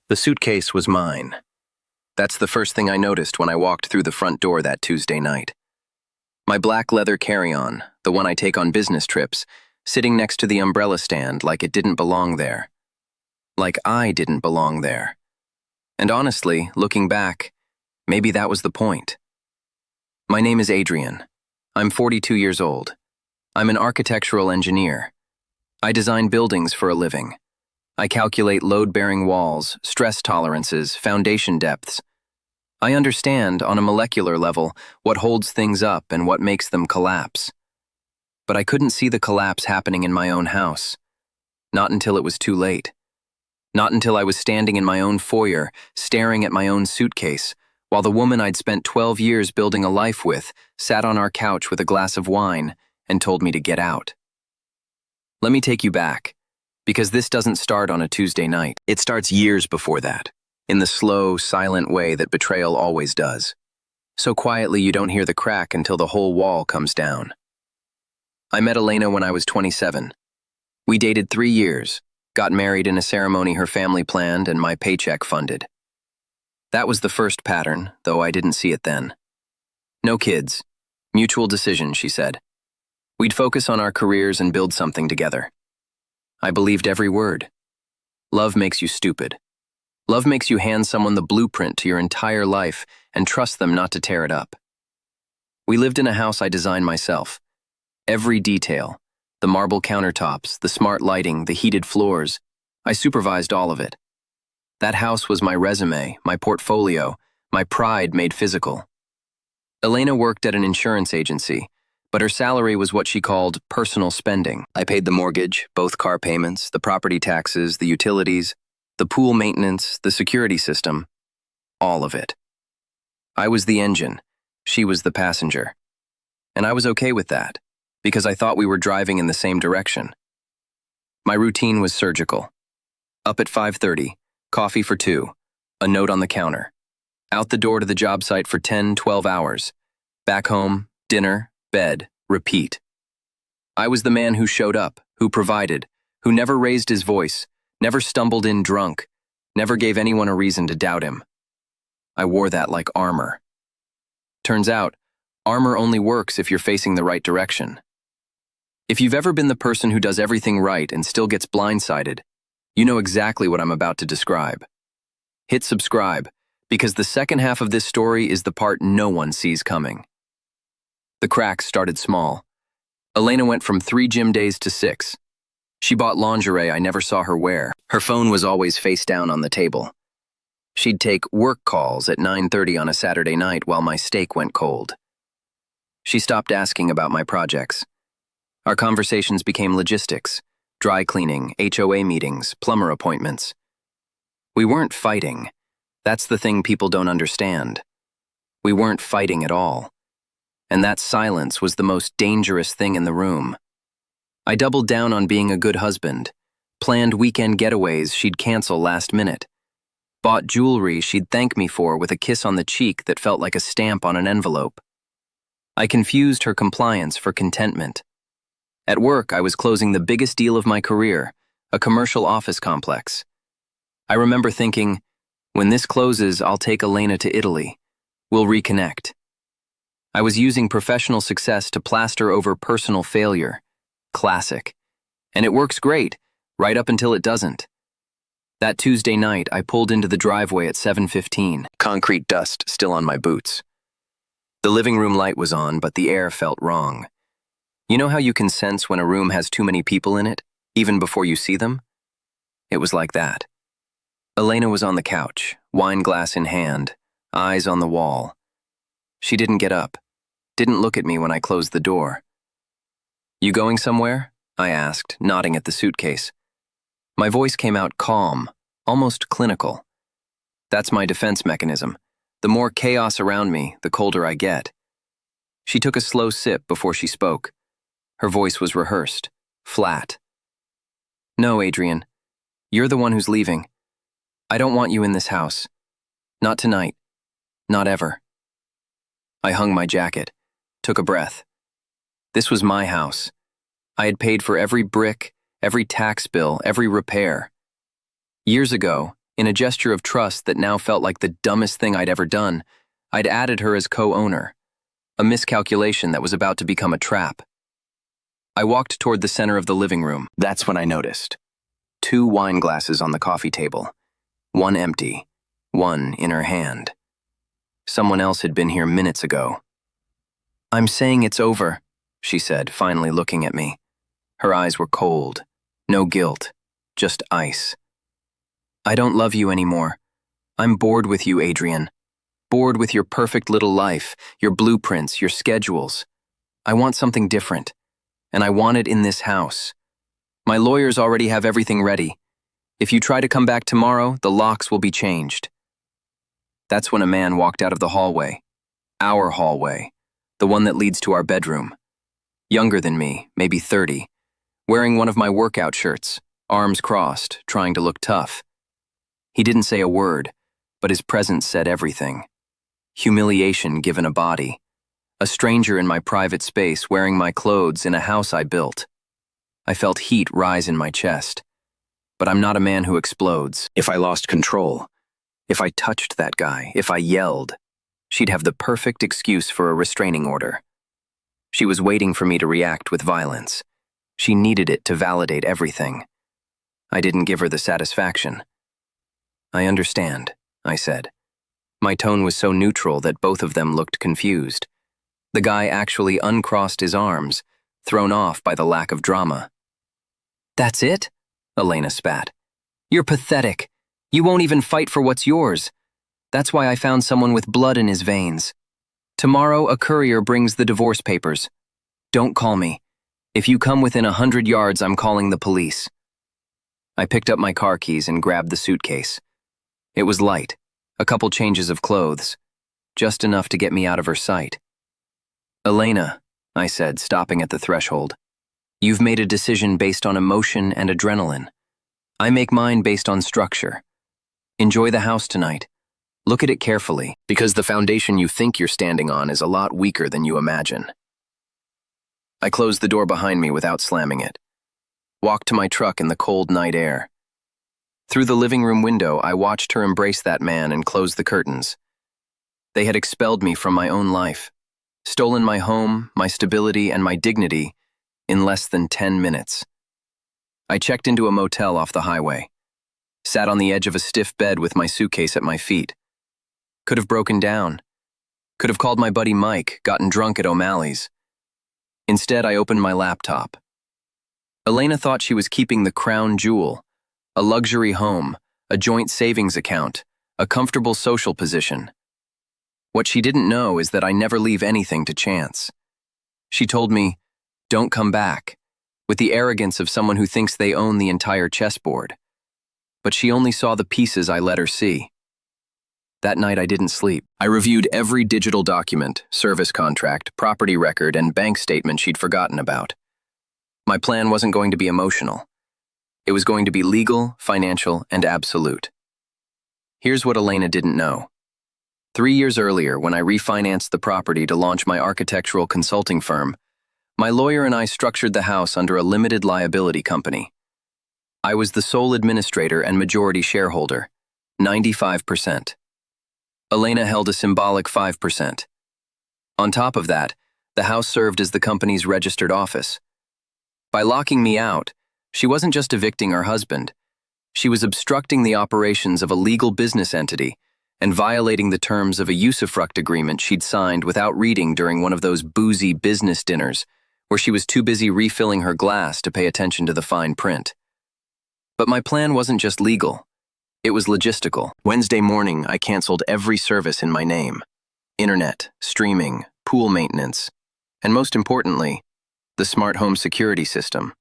The suitcase was mine. That's the first thing I noticed when I walked through the front door that Tuesday night. My black leather carry-on, the one I take on business trips, sitting next to the umbrella stand like it didn't belong there. Like I didn't belong there. And honestly, looking back, maybe that was the point. My name is Adrian. I'm 42 years old. I'm an architectural engineer. I design buildings for a living. I calculate load-bearing walls, stress tolerances, foundation depths. I understand, on a molecular level, what holds things up and what makes them collapse. But I couldn't see the collapse happening in my own house. Not until it was too late. Not until I was standing in my own foyer, staring at my own suitcase, while the woman I'd spent 12 years building a life with sat on our couch with a glass of wine and told me to get out. Let me take you back, because this doesn't start on a Tuesday night. It starts years before that, in the slow, silent way that betrayal always does. So quietly you don't hear the crack until the whole wall comes down. I met Elena when I was 27. We dated 3 years, got married in a ceremony her family planned and my paycheck funded. That was the first pattern, though I didn't see it then. No kids. Mutual decision, she said. We'd focus on our careers and build something together. I believed every word. Love makes you stupid. Love makes you hand someone the blueprint to your entire life and trust them not to tear it up. We lived in a house I designed myself. Every detail, the marble countertops, the smart lighting, the heated floors, I supervised all of it. That house was my resume, my portfolio, my pride made physical. Elena worked at an insurance agency, but her salary was what she called personal spending. I paid the mortgage, both car payments, the property taxes, the utilities, the pool maintenance, the security system, all of it. I was the engine, she was the passenger. And I was okay with that, because I thought we were driving in the same direction. My routine was surgical. Up at 5:30, coffee for 2, a note on the counter. Out the door to the job site for 10, 12 hours. Back home, dinner, bed, repeat. I was the man who showed up, who provided, who never raised his voice, never stumbled in drunk, never gave anyone a reason to doubt him. I wore that like armor. Turns out, armor only works if you're facing the right direction. If you've ever been the person who does everything right and still gets blindsided, you know exactly what I'm about to describe. Hit subscribe, because the second half of this story is the part no one sees coming. The cracks started small. Elena went from 3 gym days to 6. She bought lingerie I never saw her wear. Her phone was always face down on the table. She'd take work calls at 9:30 on a Saturday night while my steak went cold. She stopped asking about my projects. Our conversations became logistics, dry cleaning, HOA meetings, plumber appointments. We weren't fighting. That's the thing people don't understand. We weren't fighting at all. And that silence was the most dangerous thing in the room. I doubled down on being a good husband, planned weekend getaways she'd cancel last minute, bought jewelry she'd thank me for with a kiss on the cheek that felt like a stamp on an envelope. I confused her compliance for contentment. At work, I was closing the biggest deal of my career, a commercial office complex. I remember thinking, when this closes, I'll take Elena to Italy. We'll reconnect. I was using professional success to plaster over personal failure. Classic. And it works great, right up until it doesn't. That Tuesday night, I pulled into the driveway at 7:15, concrete dust still on my boots. The living room light was on, but the air felt wrong. You know how you can sense when a room has too many people in it, even before you see them? It was like that. Elena was on the couch, wine glass in hand, eyes on the wall. She didn't get up, didn't look at me when I closed the door. "You going somewhere?" I asked, nodding at the suitcase. My voice came out calm, almost clinical. That's my defense mechanism. The more chaos around me, the colder I get. She took a slow sip before she spoke. Her voice was rehearsed, flat. "No, Adrian. You're the one who's leaving. I don't want you in this house. Not tonight. Not ever." I hung my jacket, took a breath. This was my house. I had paid for every brick, every tax bill, every repair. Years ago, In a gesture of trust that now felt like the dumbest thing I'd ever done, I'd added her as co-owner, a miscalculation that was about to become a trap. I walked toward the center of the living room. That's when I noticed. 2 wine glasses on the coffee table, one empty, one in her hand. Someone else had been here minutes ago. "I'm saying it's over," she said, finally looking at me. Her eyes were cold, no guilt, just ice. "I don't love you anymore. I'm bored with you, Adrian. Bored with your perfect little life, your blueprints, your schedules. I want something different, and I want it in this house. My lawyers already have everything ready. If you try to come back tomorrow, the locks will be changed." That's when a man walked out of the hallway. Our hallway, the one that leads to our bedroom. Younger than me, maybe 30, wearing one of my workout shirts, arms crossed, trying to look tough. He didn't say a word, but his presence said everything. Humiliation given a body. A stranger in my private space wearing my clothes in a house I built. I felt heat rise in my chest. But I'm not a man who explodes. If I lost control, if I touched that guy, if I yelled, she'd have the perfect excuse for a restraining order. She was waiting for me to react with violence. She needed it to validate everything. I didn't give her the satisfaction. "I understand," I said. My tone was so neutral that both of them looked confused. The guy actually uncrossed his arms, thrown off by the lack of drama. "That's it?" Elena spat. "You're pathetic. You won't even fight for what's yours. That's why I found someone with blood in his veins. Tomorrow, a courier brings the divorce papers. Don't call me. If you come within 100 yards, I'm calling the police." I picked up my car keys and grabbed the suitcase. It was light, a couple changes of clothes, just enough to get me out of her sight. "Elena," I said, stopping at the threshold, "you've made a decision based on emotion and adrenaline. I make mine based on structure. Enjoy the house tonight. Look at it carefully, because the foundation you think you're standing on is a lot weaker than you imagine." I closed the door behind me without slamming it. Walked to my truck in the cold night air. Through the living room window, I watched her embrace that man and close the curtains. They had expelled me from my own life, stolen my home, my stability, and my dignity in less than 10 minutes. I checked into a motel off the highway, sat on the edge of a stiff bed with my suitcase at my feet. Could have broken down. Could have called my buddy Mike, gotten drunk at O'Malley's. Instead, I opened my laptop. Elena thought she was keeping the crown jewel, a luxury home, a joint savings account, a comfortable social position. What she didn't know is that I never leave anything to chance. She told me, "Don't come back," with the arrogance of someone who thinks they own the entire chessboard. But she only saw the pieces I let her see. That night I didn't sleep. I reviewed every digital document, service contract, property record, and bank statement she'd forgotten about. My plan wasn't going to be emotional. It was going to be legal, financial, and absolute. Here's what Elena didn't know. 3 years earlier, when I refinanced the property to launch my architectural consulting firm, my lawyer and I structured the house under a limited liability company. I was the sole administrator and majority shareholder, 95%. Elena held a symbolic 5%. On top of that, the house served as the company's registered office. By locking me out, she wasn't just evicting her husband. She was obstructing the operations of a legal business entity and violating the terms of a usufruct agreement she'd signed without reading during one of those boozy business dinners where she was too busy refilling her glass to pay attention to the fine print. But my plan wasn't just legal. It was logistical. Wednesday morning, I canceled every service in my name. Internet, streaming, pool maintenance, and most importantly, the smart home security system.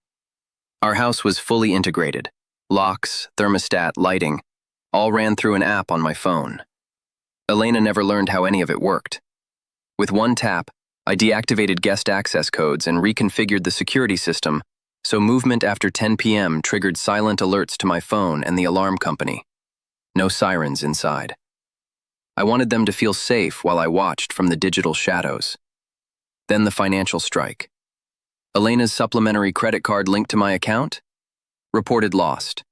Our house was fully integrated. Locks, thermostat, lighting, all ran through an app on my phone. Elena never learned how any of it worked. With one tap, I deactivated guest access codes and reconfigured the security system so movement after 10 p.m. triggered silent alerts to my phone and the alarm company. No sirens inside. I wanted them to feel safe while I watched from the digital shadows. Then the financial strike. Elena's supplementary credit card linked to my account? Reported lost.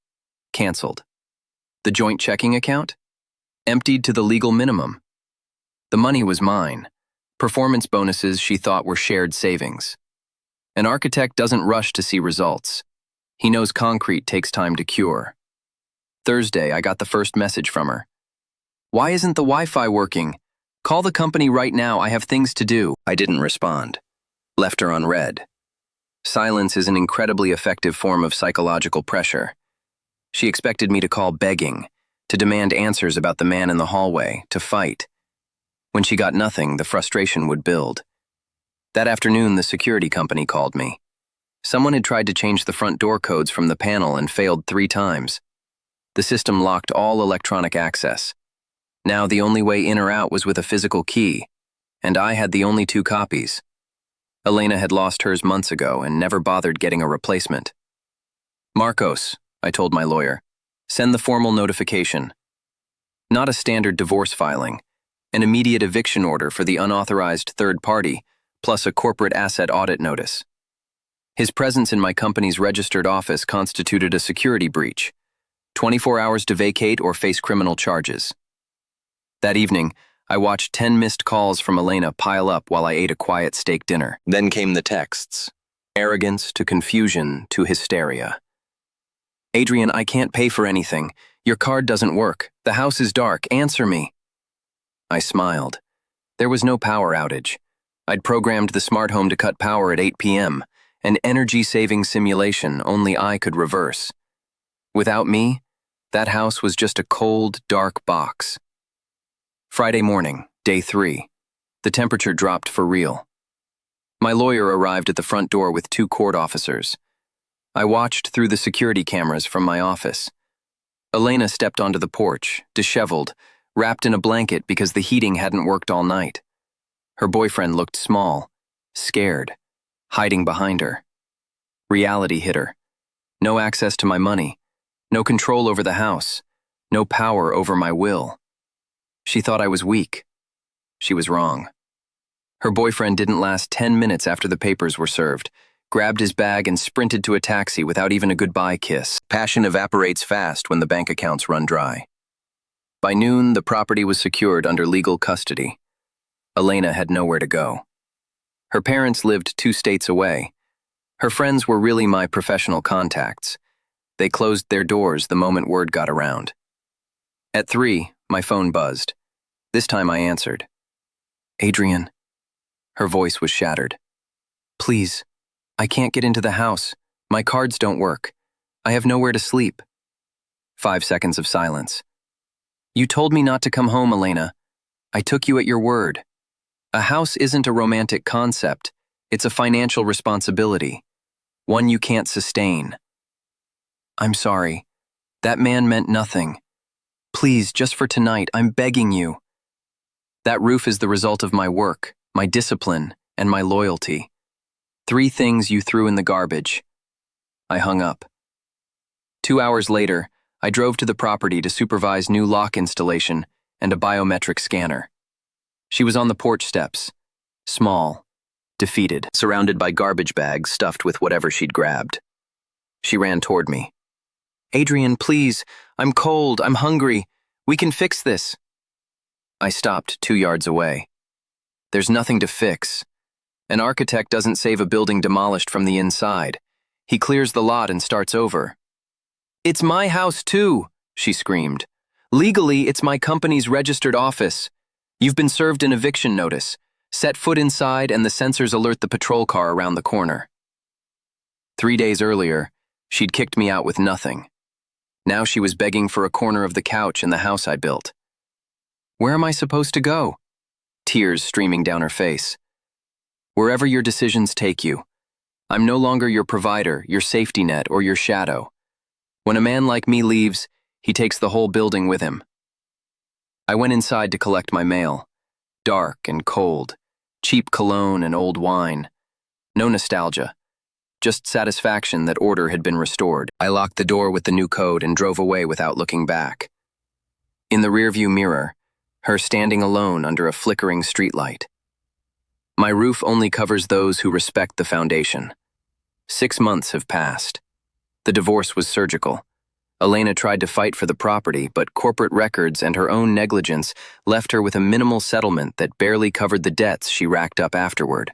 Canceled. The joint checking account? Emptied to the legal minimum. The money was mine. Performance bonuses she thought were shared savings. An architect doesn't rush to see results. He knows concrete takes time to cure. Thursday, I got the first message from her. "Why isn't the Wi-Fi working? Call the company right now, I have things to do." I didn't respond. Left her on read. Silence is an incredibly effective form of psychological pressure. She expected me to call begging, to demand answers about the man in the hallway, to fight. When she got nothing, the frustration would build. That afternoon, the security company called me. Someone had tried to change the front door codes from the panel and failed 3 times. The system locked all electronic access. Now the only way in or out was with a physical key, and I had the only 2 copies. Elena had lost hers months ago and never bothered getting a replacement. "Marcos," I told my lawyer, "send the formal notification. Not a standard divorce filing, an immediate eviction order for the unauthorized third party, plus a corporate asset audit notice." His presence in my company's registered office constituted a security breach. 24 hours to vacate or face criminal charges. That evening, I watched 10 missed calls from Elena pile up while I ate a quiet steak dinner. Then came the texts. Arrogance to confusion to hysteria. "Adrian, I can't pay for anything. Your card doesn't work. The house is dark. Answer me." I smiled. There was no power outage. I'd programmed the smart home to cut power at 8 p.m., an energy-saving simulation only I could reverse. Without me, that house was just a cold, dark box. Friday morning, day 3. The temperature dropped for real. My lawyer arrived at the front door with 2 court officers. I watched through the security cameras from my office. Elena stepped onto the porch, disheveled, wrapped in a blanket because the heating hadn't worked all night. Her boyfriend looked small, scared, hiding behind her. Reality hit her. No access to my money, no control over the house, no power over my will. She thought I was weak. She was wrong. Her boyfriend didn't last 10 minutes after the papers were served, grabbed his bag and sprinted to a taxi without even a goodbye kiss. Passion evaporates fast when the bank accounts run dry. By noon, the property was secured under legal custody. Elena had nowhere to go. Her parents lived 2 states away. Her friends were really my professional contacts. They closed their doors the moment word got around. At 3, my phone buzzed. This time I answered. "Adrian." Her voice was shattered. "Please, I can't get into the house. My cards don't work. I have nowhere to sleep." 5 seconds of silence. "You told me not to come home, Elena. I took you at your word. A house isn't a romantic concept. It's a financial responsibility. One you can't sustain." "I'm sorry. That man meant nothing. Please, just for tonight, I'm begging you." That roof is the result of my work, my discipline, and my loyalty. 3 things you threw in the garbage. I hung up. 2 hours later, I drove to the property to supervise new lock installation and a biometric scanner. She was on the porch steps, small, defeated, surrounded by garbage bags stuffed with whatever she'd grabbed. She ran toward me. "Adrian, please, I'm cold, I'm hungry. We can fix this." I stopped 2 yards away. There's nothing to fix. An architect doesn't save a building demolished from the inside. He clears the lot and starts over. "It's my house too," she screamed. "Legally, it's my company's registered office. You've been served an eviction notice. Set foot inside and the sensors alert the patrol car around the corner." 3 days earlier, she'd kicked me out with nothing. Now she was begging for a corner of the couch in the house I built. Where am I supposed to go? Tears streaming down her face. "Wherever your decisions take you. I'm no longer your provider, your safety net, or your shadow. When a man like me leaves, he takes the whole building with him." I went inside to collect my mail. Dark and cold, cheap cologne and old wine. No nostalgia. Just satisfaction that order had been restored. I locked the door with the new code and drove away without looking back. In the rearview mirror, her standing alone under a flickering streetlight. My roof only covers those who respect the foundation. 6 months have passed. The divorce was surgical. Elena tried to fight for the property, but corporate records and her own negligence left her with a minimal settlement that barely covered the debts she racked up afterward.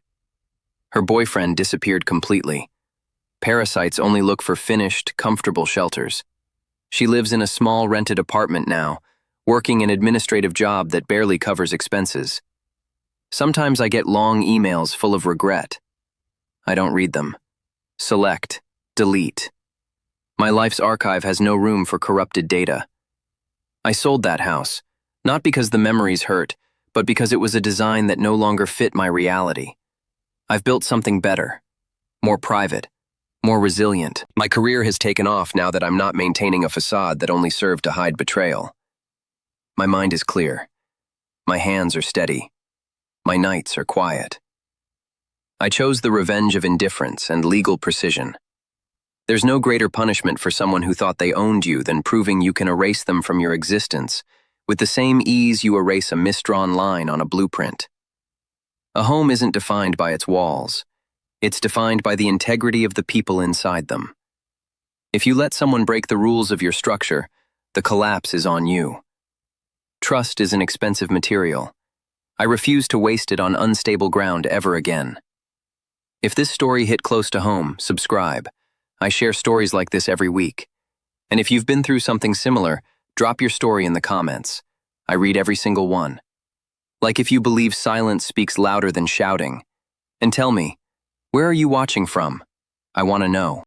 Her boyfriend disappeared completely. Parasites only look for finished, comfortable shelters. She lives in a small rented apartment now, working an administrative job that barely covers expenses. Sometimes I get long emails full of regret. I don't read them. Select, delete. My life's archive has no room for corrupted data. I sold that house, not because the memories hurt, but because it was a design that no longer fit my reality. I've built something better, more private, more resilient. My career has taken off now that I'm not maintaining a facade that only served to hide betrayal. My mind is clear. My hands are steady. My nights are quiet. I chose the revenge of indifference and legal precision. There's no greater punishment for someone who thought they owned you than proving you can erase them from your existence with the same ease you erase a misdrawn line on a blueprint. A home isn't defined by its walls. It's defined by the integrity of the people inside them. If you let someone break the rules of your structure, the collapse is on you. Trust is an expensive material. I refuse to waste it on unstable ground ever again. If this story hit close to home, subscribe. I share stories like this every week. And if you've been through something similar, drop your story in the comments. I read every single one. Like if you believe silence speaks louder than shouting. And tell me, where are you watching from? I want to know.